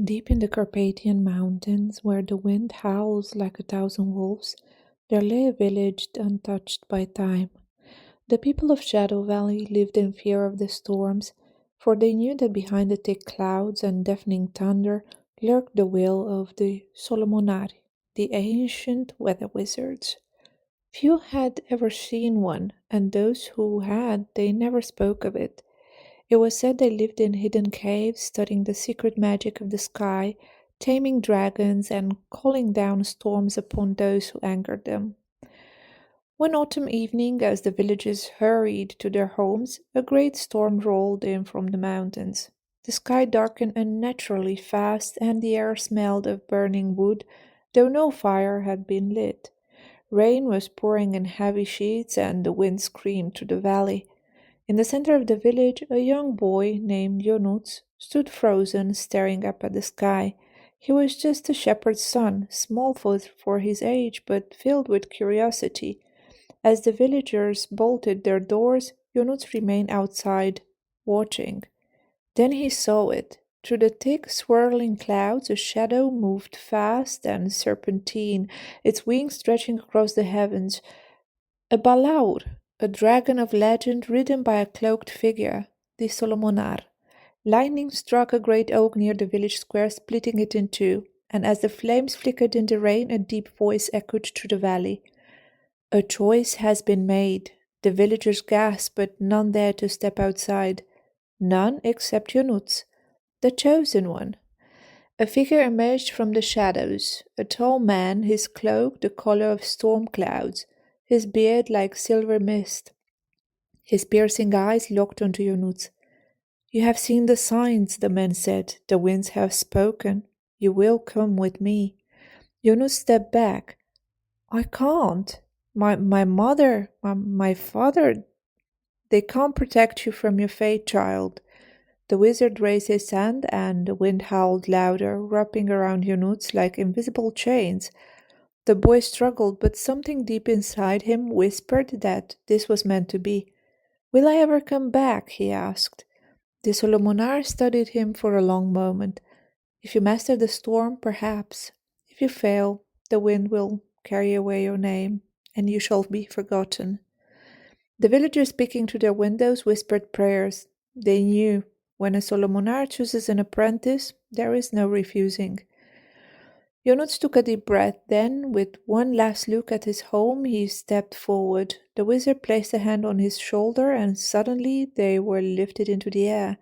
Deep in the Carpathian Mountains, where the wind howls like 1,000 wolves, there lay a village untouched by time. The people of Shadow Valley lived in fear of the storms, for they knew that behind the thick clouds and deafening thunder lurked the will of the Solomonari, the ancient weather wizards. Few had ever seen one, and those who had, they never spoke of it. It was said they lived in hidden caves, studying the secret magic of the sky, taming dragons, and calling down storms upon those who angered them. One autumn evening, as the villagers hurried to their homes, a great storm rolled in from the mountains. The sky darkened unnaturally fast, and the air smelled of burning wood, though no fire had been lit. Rain was pouring in heavy sheets, and the wind screamed through the valley. In the center of the village, a young boy named Ionuț stood frozen, staring up at the sky. He was just a shepherd's son, small for his age, but filled with curiosity. As the villagers bolted their doors, Ionuț remained outside, watching. Then he saw it. Through the thick, swirling clouds, a shadow moved fast and serpentine, its wings stretching across the heavens. A balaur, a dragon of legend ridden by a cloaked figure, the Solomonar. Lightning struck a great oak near the village square, splitting it in two, and as the flames flickered in the rain, a deep voice echoed through the valley. A choice has been made. The villagers gasped, but none dared to step outside. None except Ionuț, the chosen one. A figure emerged from the shadows, a tall man, his cloak the color of storm clouds, his beard like silver mist. His piercing eyes locked onto Ionuț. "You have seen the signs," the man said. "The winds have spoken. You will come with me." Ionuț stepped back. "I can't. My mother, my father, they can't protect you from your fate, child." The wizard raised his hand, and the wind howled louder, wrapping around Ionuț like invisible chains. The boy struggled, but something deep inside him whispered that this was meant to be. "Will I ever come back?" he asked. The Solomonar studied him for a long moment. "If you master the storm, perhaps. If you fail, the wind will carry away your name, and you shall be forgotten." The villagers peeking through their windows whispered prayers. They knew when a Solomonar chooses an apprentice, there is no refusing. Ionuț took a deep breath, then, with one last look at his home, he stepped forward. The wizard placed a hand on his shoulder, and suddenly they were lifted into the air.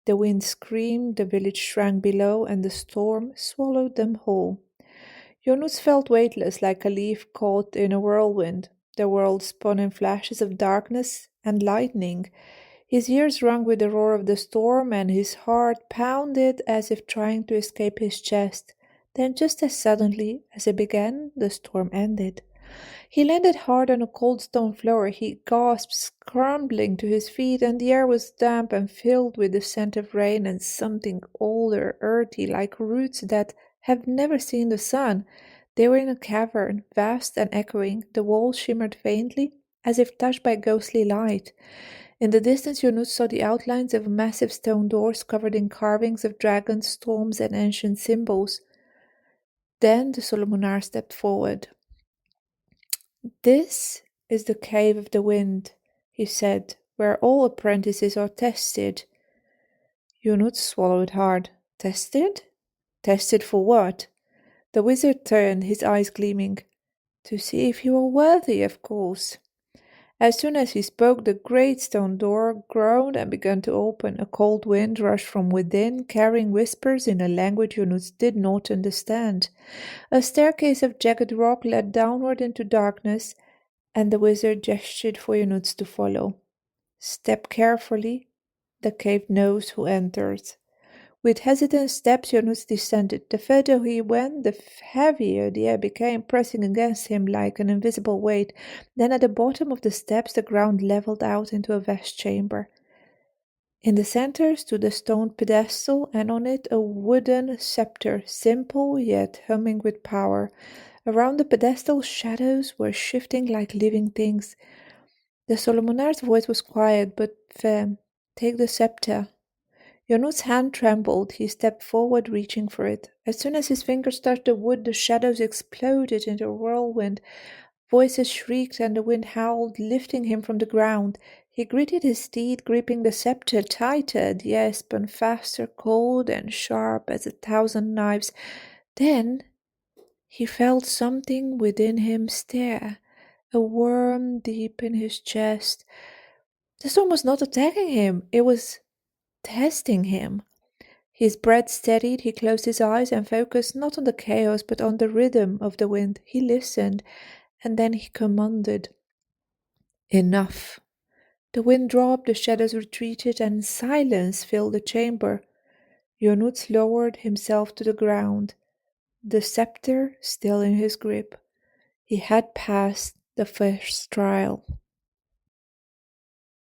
The wind screamed, the village shrank below, and the storm swallowed them whole. Ionuț felt weightless like a leaf caught in a whirlwind. The world spun in flashes of darkness and lightning. His ears rung with the roar of the storm, and his heart pounded as if trying to escape his chest. Then, just as suddenly as it began, the storm ended. He landed hard on a cold stone floor. He gasped, scrambling to his feet, and the air was damp and filled with the scent of rain and something older, earthy, like roots that have never seen the sun. They were in a cavern, vast and echoing. The walls shimmered faintly, as if touched by ghostly light. In the distance, Ionuț saw the outlines of massive stone doors covered in carvings of dragons, storms, and ancient symbols. Then the Solomonar stepped forward. "This is the cave of the wind," he said, "where all apprentices are tested." Ionuț swallowed hard. "Tested? Tested for what?" The wizard turned, his eyes gleaming. "To see if you are worthy, of course." As soon as he spoke, the great stone door groaned and began to open. A cold wind rushed from within, carrying whispers in a language Ionuț did not understand. A staircase of jagged rock led downward into darkness, and the wizard gestured for Ionuț to follow. "Step carefully. The cave knows who enters." With hesitant steps, Ionuț descended. The further he went, the heavier the air became, pressing against him like an invisible weight. Then at the bottom of the steps, the ground leveled out into a vast chamber. In the center stood a stone pedestal, and on it a wooden scepter, simple yet humming with power. Around the pedestal, shadows were shifting like living things. The Solomonar's voice was quiet but firm. "Take the scepter." Ionuț's hand trembled. He stepped forward, reaching for it. As soon as his fingers touched the wood, the shadows exploded into a whirlwind. Voices shrieked and the wind howled, lifting him from the ground. He gritted his teeth, gripping the scepter tighter, the air spun faster, cold and sharp as 1,000 knives. Then he felt something within him stir, a worm deep in his chest. The storm was not attacking him, it was testing him. His breath steadied, he closed his eyes and focused not on the chaos but on the rhythm of the wind. He listened, and then he commanded, "Enough." The wind dropped, the shadows retreated, and silence filled the chamber. Ionuț lowered himself to the ground, the scepter still in his grip. He had passed the first trial.